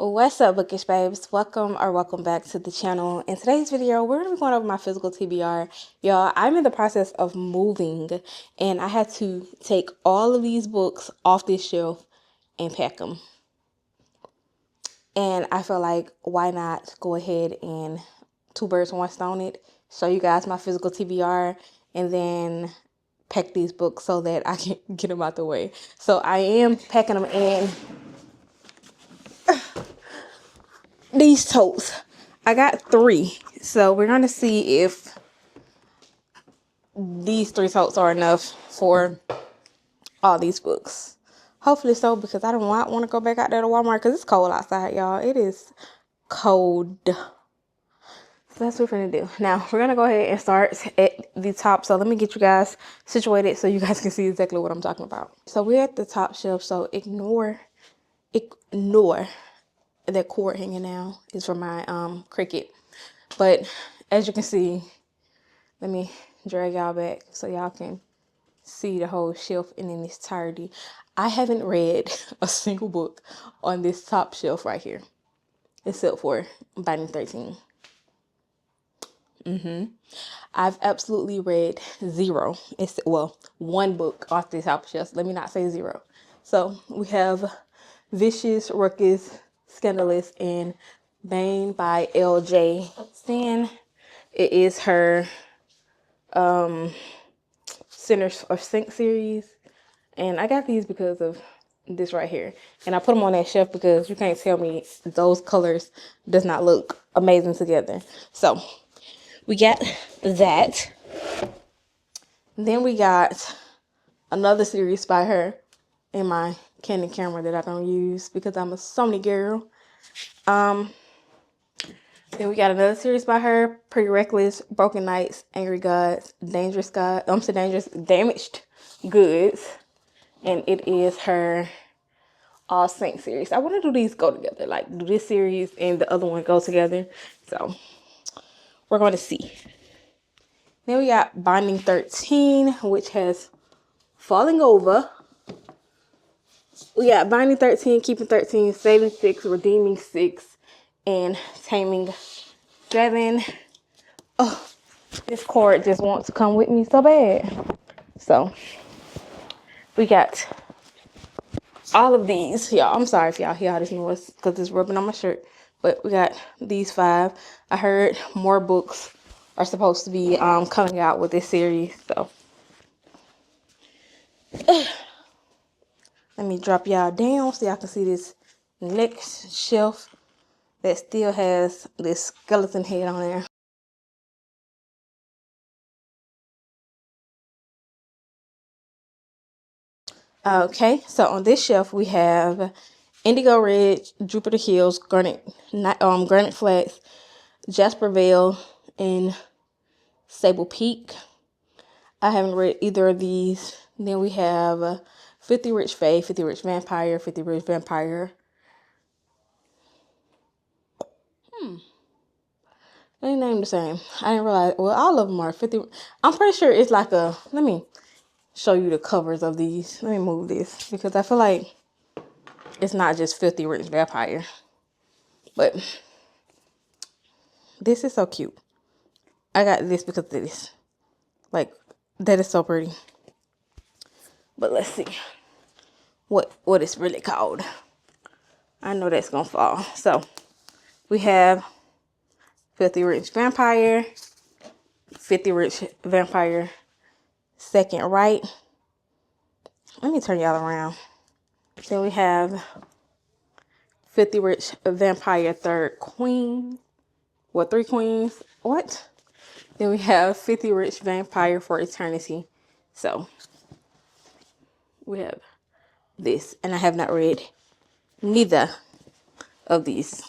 What's up, bookish babes? Welcome back to the channel. In today's video, we're going to be going over my physical TBR. Y'all, I'm in the process of moving, and I had to take all of these books off this shelf and pack them. And I feel like, why not go ahead and two birds, one stone it, show you guys my physical TBR, and then pack these books so that I can get them out the way. So I am packing them in these totes. I got 3, so we're gonna see if these 3 totes are enough for all these books. Hopefully so, because I don't want to go back out there to Walmart because it's cold outside, y'all. It is cold. So that's what we're gonna do. Now we're gonna go ahead and start at the top. So let me get you guys situated so you guys can see exactly what I'm talking about. So we're at the top shelf, so ignore that cord hanging down is for my Cricut. But as you can see, let me drag y'all back so y'all can see the whole shelf in its entirety. I haven't read a single book on this top shelf right here, except for Binding 13. I've absolutely read 0. One book off this top shelf. Let me not say 0. So we have Vicious, Ruckus, Scandalous, and Bane by L.J. Stan. It is her Sinners or Sink series. And I got these because of this right here. And I put them on that shelf because you can't tell me those colors does not look amazing together. So we got that. Then we got another series by her in my Canon camera that I don't use because I'm a Sony girl. Then we got another series by her, Pretty Reckless, Broken Nights, Angry Gods, Damaged Goods. And it is her All Saints series. I want to do these go together, like do this series and the other one go together. So we're going to see. Then we got Binding 13, which has Falling Over. We got Binding 13, Keeping 13, Saving 6, Redeeming 6, and Taming 7. Oh, this cord just wants to come with me so bad. So we got all of these. Y'all, I'm sorry if y'all hear all this noise because it's rubbing on my shirt. But we got these 5. I heard more books are supposed to be coming out with this series. So let me drop y'all down so y'all can see this next shelf that still has this skeleton head on there. Okay, so on this shelf we have Indigo Ridge, Jupiter Hills, Granite Flats, Jasper Vale, and Sable Peak. I haven't read either of these. Then we have 50 Rich Fae, 50 Rich Vampire, 50 Rich Vampire. They named the same. I didn't realize. Well, all of them are 50. I'm pretty sure it's like a. Let me show you the covers of these. Let me move this because I feel like it's not just 50 Rich Vampire. But this is so cute. I got this because of this. Like, that is so pretty. But let's see what it's really called. I know that's gonna fall. So we have 50 Rich Vampire, 50 Rich Vampire Second Right. Let me turn y'all around. Then we have 50 Rich Vampire Third Queen. What, 3 queens? What? Then we have 50 Rich Vampire for Eternity. So we have this, and I have not read neither of these.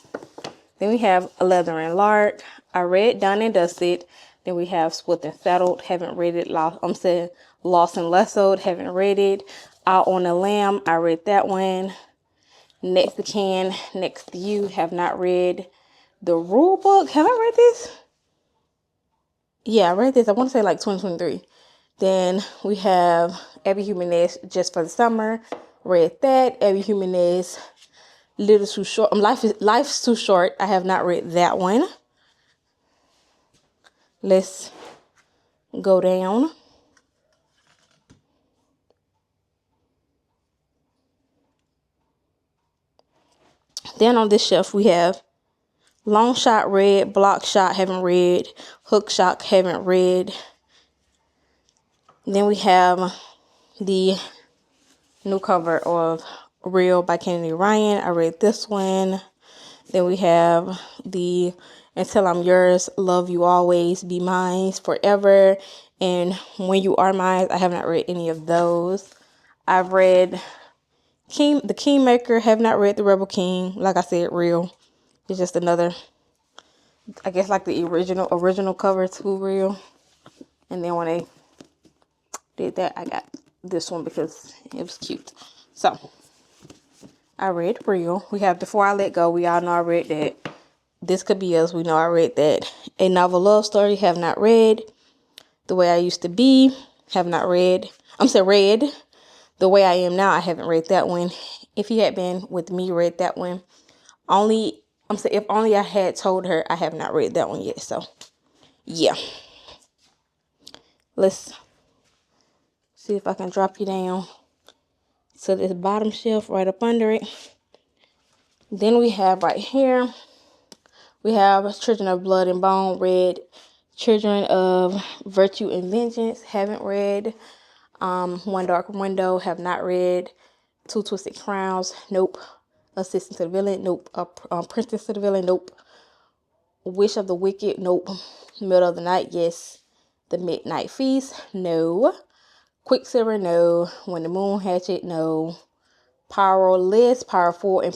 Then we have Leather and Lark. I read Done and Dusted. Then we have Swift and Saddled. Haven't read it. Lost and Lassoed. Haven't read it. Out on a Lamb. I read that one. Next to Can. Next to You. Have not read the rule book. Have I read this? Yeah, I read this. I want to say like 2023. Then we have Every Human Is Just for the Summer. Read that. Every Human Is little too short. Life's too short. I have not read that one. Let's go down. Then on this shelf we have Long Shot read, Block Shot haven't read, Hook Shot haven't read. Then we have the new cover of Real by Kennedy Ryan. I read this one. Then we have the Until I'm Yours, Love You Always, Be Mine Forever, and When You Are Mine. I have not read any of those. I've read The Kingmaker, have not read The Rebel King. Like I said, Real. It's just another, I guess, like the original cover to Real. And then when they did that, I got this one because it was cute. So I read Real. We have Before I Let Go. We all know I read that. This Could Be Us. We know I read that. A Novel Love Story. Have not read. The Way I Used to Be. Have not read. Read. The Way I Am Now. I haven't read that one. If You Had Been With Me, read that one. If Only I Had Told Her. I have not read that one yet. So yeah. Let's see if I can drop you down to this bottom shelf right up under it. Then we have right here, we have Children of Blood and Bone, read. Children of Virtue and Vengeance, haven't read. One Dark Window, have not read. Two Twisted Crowns, nope. Assistant to the Villain, nope. Princess to the Villain, nope. Wish of the Wicked, nope. Middle of the Night, yes. The Midnight Feast, no. Quicksilver, no. When the Moon Hatchet, no. Powerless, Powerful, and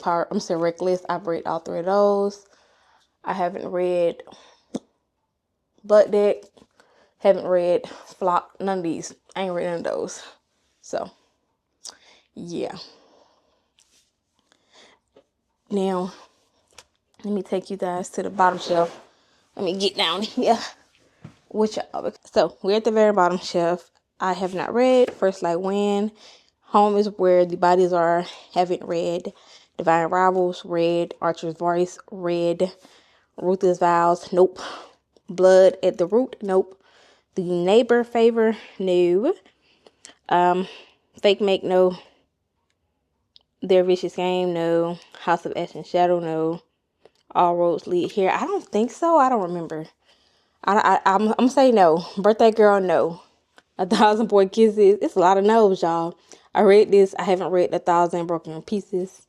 Reckless. I've read all three of those. I haven't read Butt Deck. Haven't read Flock. None of these. I ain't read none of those. So, yeah. Now, let me take you guys to the bottom shelf. Let me get down here with y'all. So, we're at the very bottom shelf. I have not read First Light Wind. Home is Where the Bodies Are. Haven't read. Divine Rivals, read. Archer's Voice, read. Ruthless Vows, nope. Blood at the Root, nope. The Neighbor Favor, no. Fake Make, no. Their Vicious Game, no. House of Ash and Shadow, no. All Roads Lead Here. I don't think so. I don't remember. I'm saying no. Birthday Girl, no. 1,000 Boy Kisses. It's a lot of no's, y'all. I read this. I haven't read 1,000 Broken Pieces.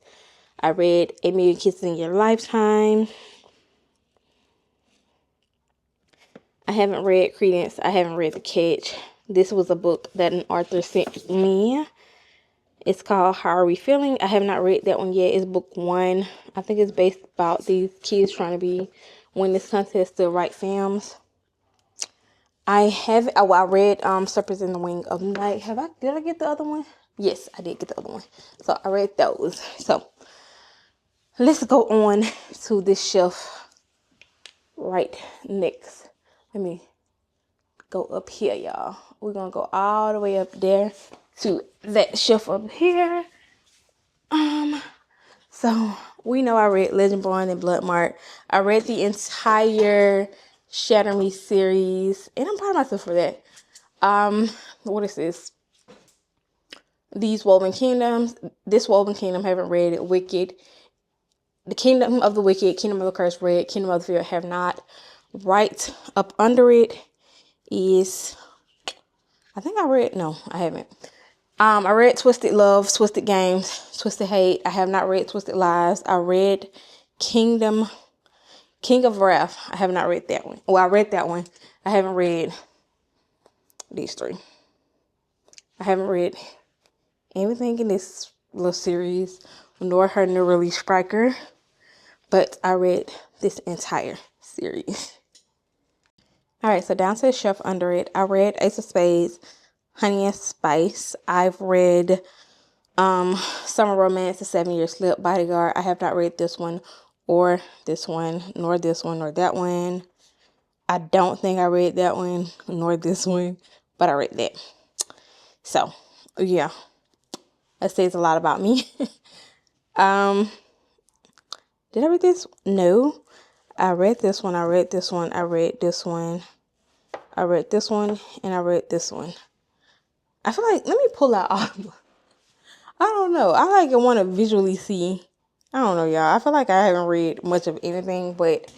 I read A Million Kisses in Your Lifetime. I haven't read Credence. I haven't read The Catch. This was a book that an author sent me. It's called How Are We Feeling? I have not read that one yet. It's book 1. I think it's based about these kids trying to win this contest to write films. I read Serpents in the Wing of Night. Did I get the other one? Yes, I did get the other one. So I read those. So let's go on to this shelf right next. Let me go up here, y'all. We're going to go all the way up there to that shelf up here. So we know I read Legendborn and Bloodmark. I read the entire Shatter Me series, and I'm proud of myself for that. What is this? These Woven Kingdoms. This Woven Kingdom, haven't read it. Wicked. The Kingdom of the Wicked, Kingdom of the Curse, read. Kingdom of the Fear, have not. Right up under it is, I think I read, no, I haven't. I read Twisted Love, Twisted Games, Twisted Hate. I have not read Twisted Lives. I read King of Wrath. I have not read that one. Well, I read that one. I haven't read these three. I haven't read anything in this little series, nor her new release Striker, but I read this entire series. All right, so down to the shelf under it, I read Ace of Spades, Honey and Spice. I've read Summer Romance, The 7 Year Slip, Bodyguard. I have not read this one, or this one, nor this one, nor that one. I don't think I read that one, nor this one, but I read that. So, yeah, that says a lot about me. Did I read this? No. I read this one. I read this one. I read this one. I read this one. And I read this one. I feel like, let me pull out all of them. I don't know. I like want to visually see. I don't know, y'all. I feel like I haven't read much of anything, but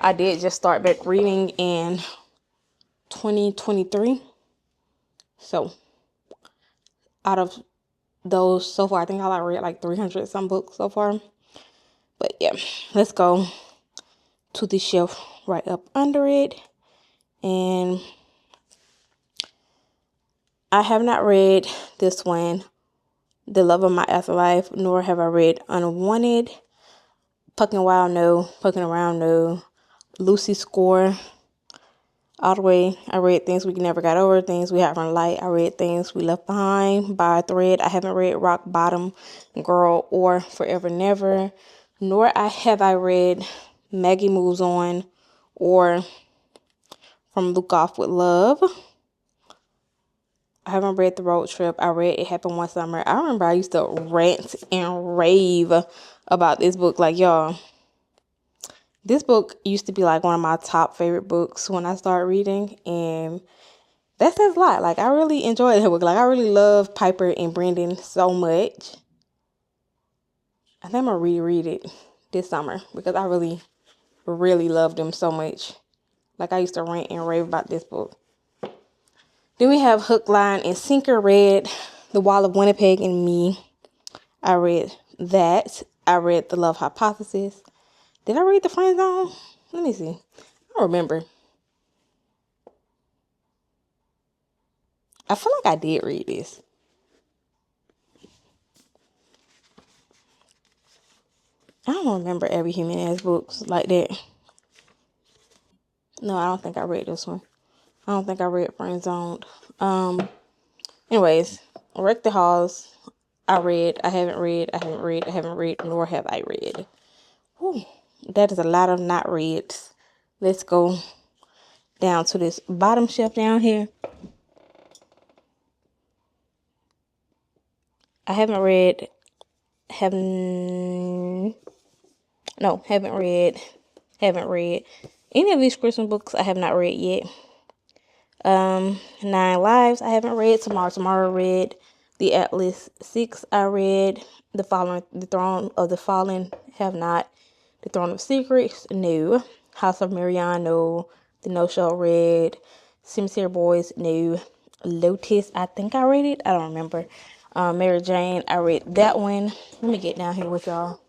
I did just start back reading in 2023. So, out of those so far, I think I read like 300 some books so far. But yeah, let's go to the shelf right up under it. And I have not read this one, The Love of My Afterlife, nor have I read Unwanted. Pucking Wild, no. Pucking Around, no. Lucy Score, all the way. I read Things We Never Got Over, Things We Haven't Light. I read Things We Left Behind by Thread. I haven't read Rock Bottom Girl or Forever Never, nor have I read Maggie Moves On or From Luke Off with Love. I haven't read The Road Trip. I read It Happened One Summer. I remember I used to rant and rave about this book. Like, y'all, this book used to be like one of my top favorite books when I started reading. And that says a lot. Like, I really enjoyed that book. Like, I really love Piper and Brendan so much. I think I'm going to reread it this summer because I really, really love them so much. Like, I used to rant and rave about this book. Then we have Hook, Line, and Sinker. Read The Wall of Winnipeg and Me. I read that. I read The Love Hypothesis. Did I read The Friend Zone? Let me see. I don't remember. I feel like I did read this. I don't remember Every Human Has books like that. No, I don't think I read this one. I don't think I read Friend Zoned. Anyways, Wreck the Halls. I read. I haven't read. I haven't read. I haven't read. Nor have I read. Whew, that is a lot of not reads. Let's go down to this bottom shelf down here. I haven't read. Haven't read any of these Christmas books. I have not read yet. 9 Lives I haven't read. Tomorrow read. The Atlas 6 I read. The Throne of the Fallen have not. The Throne of Secrets, no. House of Marion, no. The No Show read. Cemetery Boys, no. Lotus, I think I read it. I don't remember. Mary Jane, I read that one. Let me get down here with y'all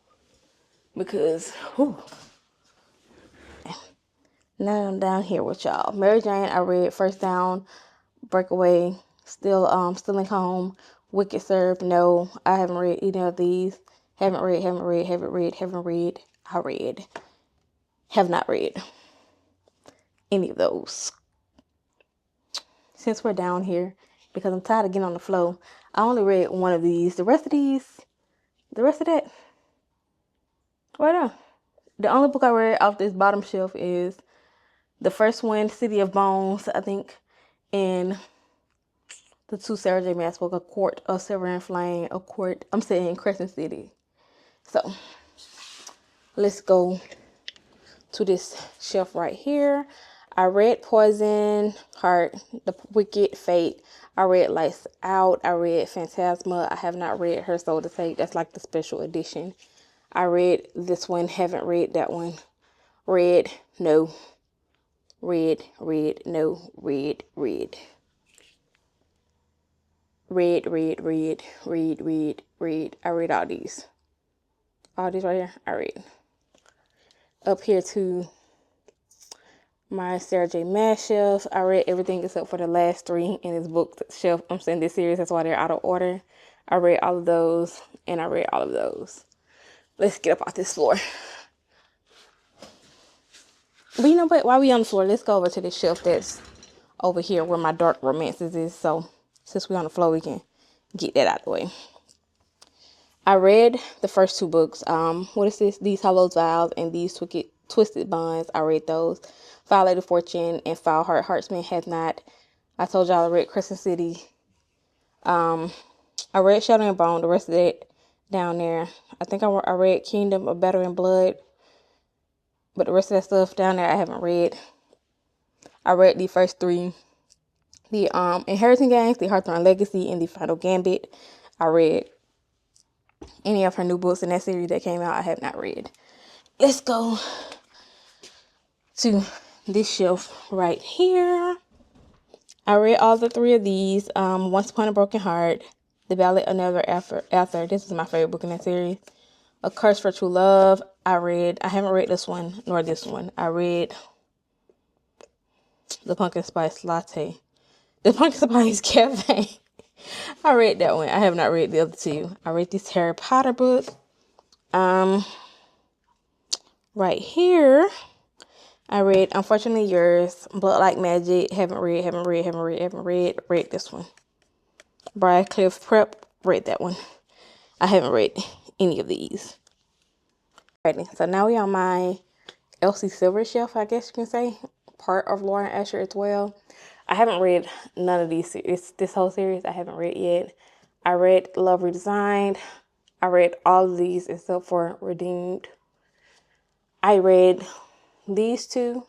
because now I'm down here with y'all. Mary Jane, I read First Down, Breakaway, Still in Home, Wicked Serve, no. I haven't read any of these. Have not read. Have not read any of those. Since we're down here, because I'm tired of getting on the flow, I only read one of these. The rest of that, right now. The only book I read off this bottom shelf is the first one, City of Bones, I think, and the two Sarah J. Maas books, A Court of Silver and Flame, I'm saying Crescent City. So, let's go to this shelf right here. I read Poison Heart, The Wicked Fate. I read Lights Out. I read Phantasma. I have not read Her Soul to Take. That's like the special edition. I read this one. Haven't read that one. Read, no. Read, no. Read. Read. I read all these. All these right here, I read. Up here to my Sarah J. Maas shelf, I read everything except for the last 3 in this book shelf. I'm saying this series, that's why they're out of order. I read all of those, and I read all of those. Let's get up off this floor. But you know what? While we on the floor, let's go over to this shelf that's over here where my dark romances is. So since we're on the floor, we can get that out of the way. I read the first 2 books. What is this? These Hollow Vows and These Twisted Bonds. I read those. Foul Lady Fortune and Foul Heart Heartsman have not. I told y'all I read Crescent City. I read Shadow and Bone. The rest of that down there. I think I read Kingdom of Better and Blood. But the rest of that stuff down there I haven't read. I read the first three. The Inheritance Games, the Heartthorn Legacy, and the Final Gambit. I read any of her new books in that series that came out. I have not read. Let's go to this shelf right here. I read all the three of these. Once Upon a Broken Heart, The Ballad of Never After. This is my favorite book in that series. A Curse for True Love. I haven't read this one nor this one. I read The Pumpkin Spice Latte. The Pumpkin Spice Cafe. I read that one. I have not read the other two. I read this Harry Potter book. Right here, I read Unfortunately Yours, Blood Like Magic. Haven't read this one. Briarcliff Prep. Read that one. I haven't read any of these. Alrighty, so now we're on my Elsie Silver shelf, I guess you can say. Part of Lauren Asher as well. I haven't read none of these. This whole series I haven't read yet. I read Love Redesigned. I read all of these except for Redeemed. I read these two,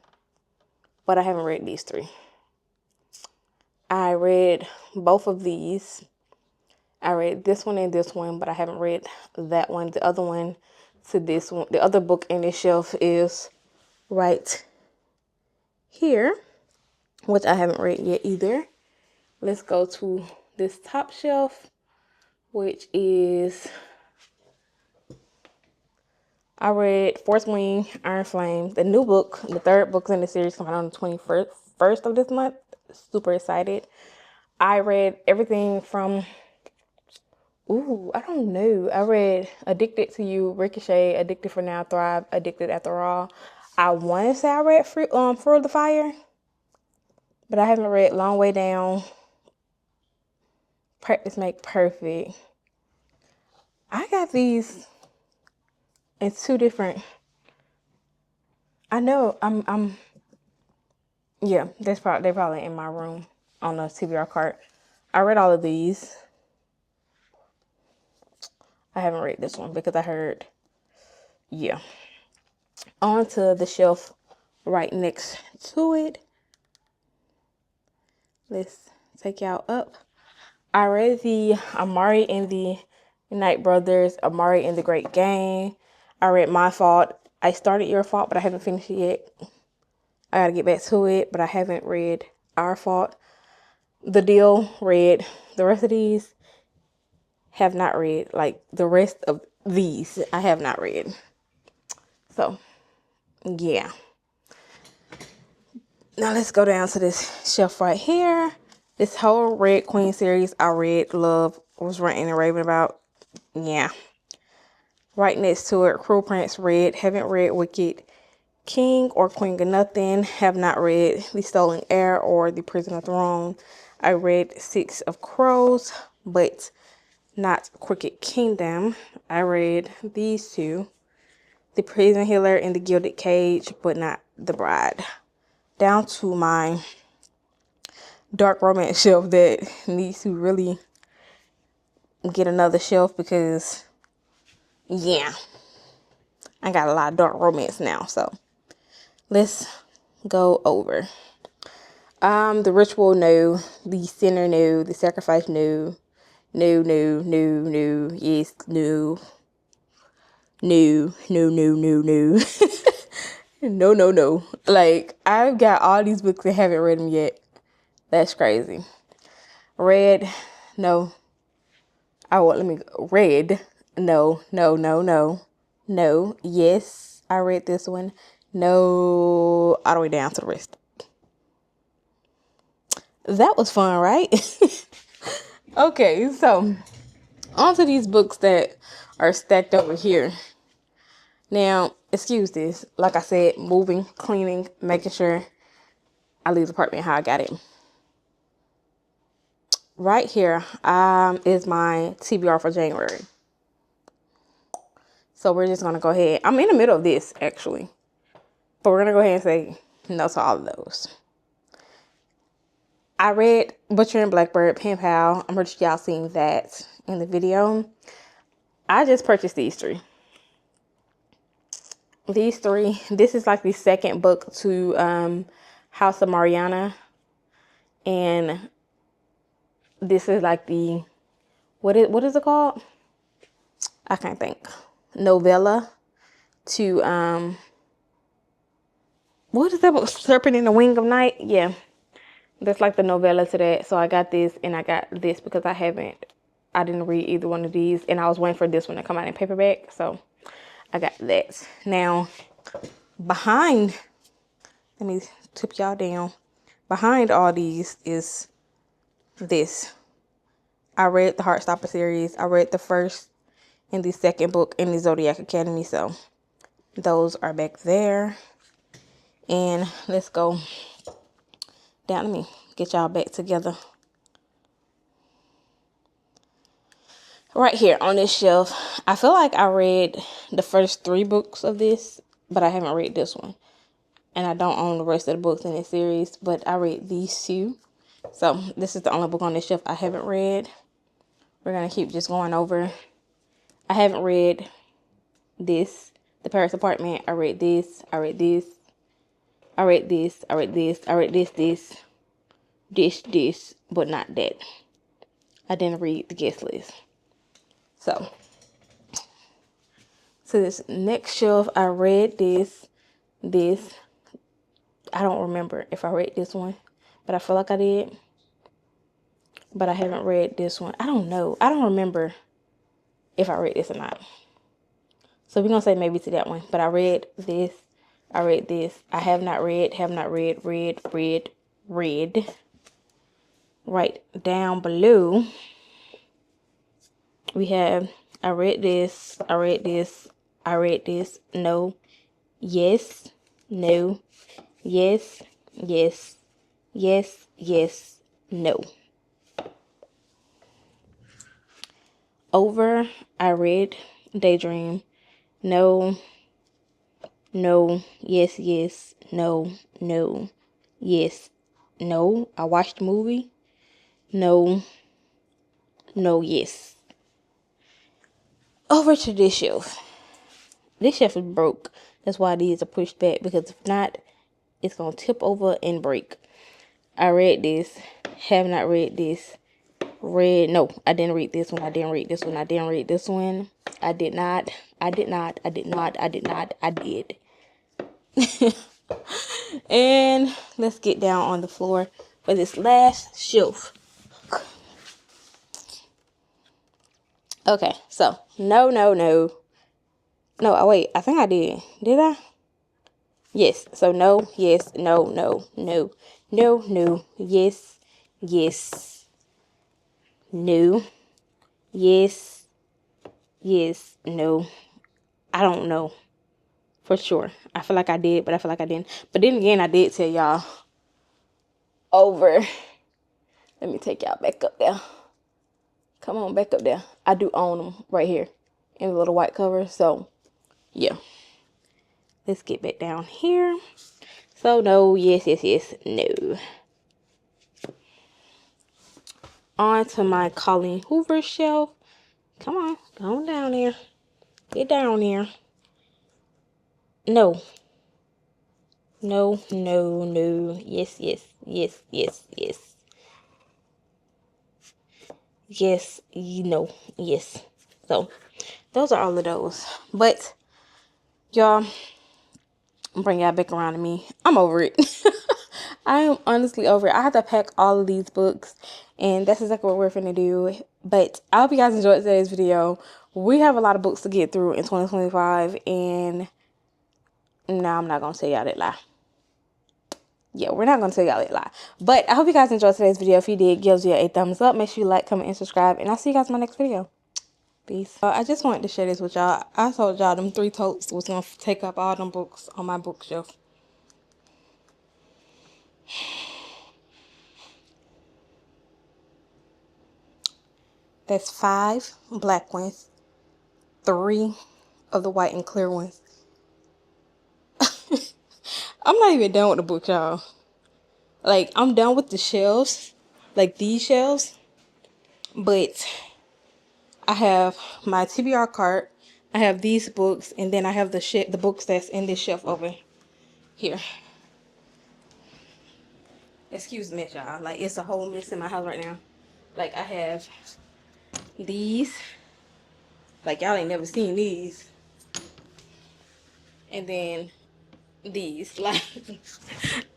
but I haven't read these three. I read both of these. I read this one and this one, but I haven't read that one. The other one to this one, the other book in this shelf is right here, which I haven't read yet either. Let's go to this top shelf, which is, I read Fourth Wing, Iron Flame, the new book, the third book in the series coming out on the 21st of this month. Super excited. I read everything from, I don't know. I read Addicted to You, Ricochet, Addicted for Now, Thrive, Addicted After All. I want to say I read Fuel the Fire, but I haven't read Long Way Down, Practice Make Perfect. I got these in two different, I know yeah, they're probably in my room on the TBR cart. I read all of these. I haven't read this one because I heard, yeah. On to the shelf right next to it. Let's take y'all up. I read the Amari and the Knight Brothers, Amari and the Great Game. I read My Fault. I started Your Fault, but I haven't finished it yet. I gotta get back to it, but I haven't read Our Fault. The Deal, read. The rest of these have not read. Like the rest of these, I have not read. So, yeah. Now let's go down to this shelf right here. This whole Red Queen series, I read, love, was ranting and raving about. Yeah. Right next to it, Cruel Prince, read. Haven't read Wicked King or Queen of Nothing. Have not read The Stolen Heir or The Prisoner Throne. I read Six of Crows, but not Crooked Kingdom. I read these two. The Prison Healer and The Gilded Cage, but not The Bride. Down to my dark romance shelf that needs to really get another shelf because, yeah, I got a lot of dark romance now. So let's go over. The Ritual, no. The Sinner, no. The Sacrifice, no. No, no, no, no. Yes, no. No, no, no, no, no. No, no, no. Like, I've got all these books and haven't read them yet. That's crazy. Red, no. Red, no, no, no, no. No, yes, I read this one. No, all the way down to the rest. That was fun, right? Okay, so on to these books that are stacked over here. Now, excuse this. Like I said, moving, cleaning, making sure I leave the apartment how I got it. Right here is my TBR for January. So we're just going to go ahead. I'm in the middle of this, actually. But we're going to go ahead and say no to all of those. I read Butcher and Blackbird, Pen Pal. I'm pretty sure y'all seen that in the video. I just purchased these three. these three. This is like the second book to House of Mariana, and this is like the what is it called? I can't think. Novella to what is that book? Serpent in the Wing of Night? Yeah. That's like the novella to that. So I got this and I got this because I didn't read either one of these, and I was waiting for this one to come out in paperback. So I got that. Now, behind, let me tip y'all down. Behind all these is this. I read the Heartstopper series. I read the first and the second book in the Zodiac Academy. So those are back there. And let's go down. Let me get y'all back together. Right here on this shelf, I feel like I read the first 3 books of this, but I haven't read this one. And I don't own the rest of the books in this series, but I read these 2. So this is the only book on this shelf I haven't read. We're going to keep just going over. I haven't read this, The Paris Apartment. I read this. I read this. I read this. I read this. I read this, but not that. I didn't read the guest list. So this next shelf, I read this. I don't remember if I read this one, but I feel like I did. But I haven't read this one. I don't know. I don't remember if I read this or not. So we're going to say maybe to that one. But I read this. I read this. I have not read. Right down below, we have, I read this. I read this. I read this. No. Yes. No. Yes. Yes. Yes. Yes. No. Over, I read Daydream. No. No. Yes. Yes. No. No. Yes. No. I watched the movie. No. No. Yes. Over to this shelf. This shelf is broke. That's why these are pushed back, because if not, it's going to tip over and break. I read this. Have not read this. No, I didn't read this one. I didn't read this one. I didn't read this one. I did not. I did not. I did not. I did not. I did. And let's get down on the floor for this last shelf. Okay, so no. No, wait, I think I did. Did I? Yes. So no, yes, no, yes, yes, no, yes, no. I don't know for sure. I feel like I did, but I feel like I didn't. But then again, I did tell y'all over. Let me take y'all back up there. Come on, back up there. I do own them right here in the little white cover. So, yeah. Let's get back down here. So, no, yes, no. On to my Colleen Hoover shelf. Come on, go down there. Get down there. No. No. Yes. Yes, yes. So, those are all of those. But, y'all, bring y'all back around to me. I'm over it. I am honestly over it. I have to pack all of these books, and that's exactly what we're finna do. But I hope you guys enjoyed today's video. We have a lot of books to get through in 2025, and no, I'm not gonna tell y'all that lie. Yeah, we're not gonna tell y'all that lie. But I hope you guys enjoyed today's video. If you did, give us a thumbs up. Make sure you like, comment, and subscribe, and I'll see you guys in my next video. Peace. I just wanted to share this with y'all. I told y'all them 3 totes was gonna take up all them books on my bookshelf. That's 5 black ones, 3 of the white and clear ones. I'm not even done with the book, y'all. Like, I'm done with the shelves, like these shelves. But I have my TBR cart. I have these books, and then I have the books that's in this shelf over here. Excuse me, y'all. Like, it's a whole mess in my house right now. Like, I have these. Like, y'all ain't never seen these. And then these. Like,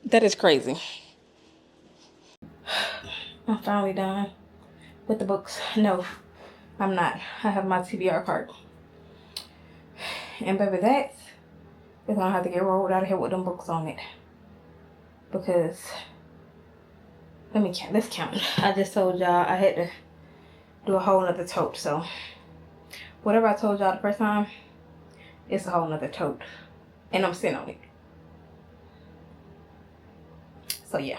that is crazy. I'm finally done with the books. No, I'm not. I have my TBR cart. And baby, that is gonna have to get rolled out of here with them books on it. Because, let's count. I just told y'all I had to do a whole nother tote. So, whatever I told y'all the first time, it's a whole nother tote. And I'm sitting on it. So, yeah.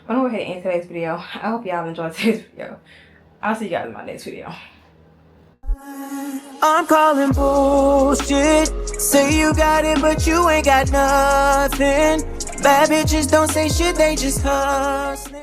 I'm gonna go ahead and end today's video. I hope y'all enjoyed today's video. I'll see you guys in my next video. I'm calling bullshit. Say you got it, but you ain't got nothing. Bad bitches don't say shit, they just hustling.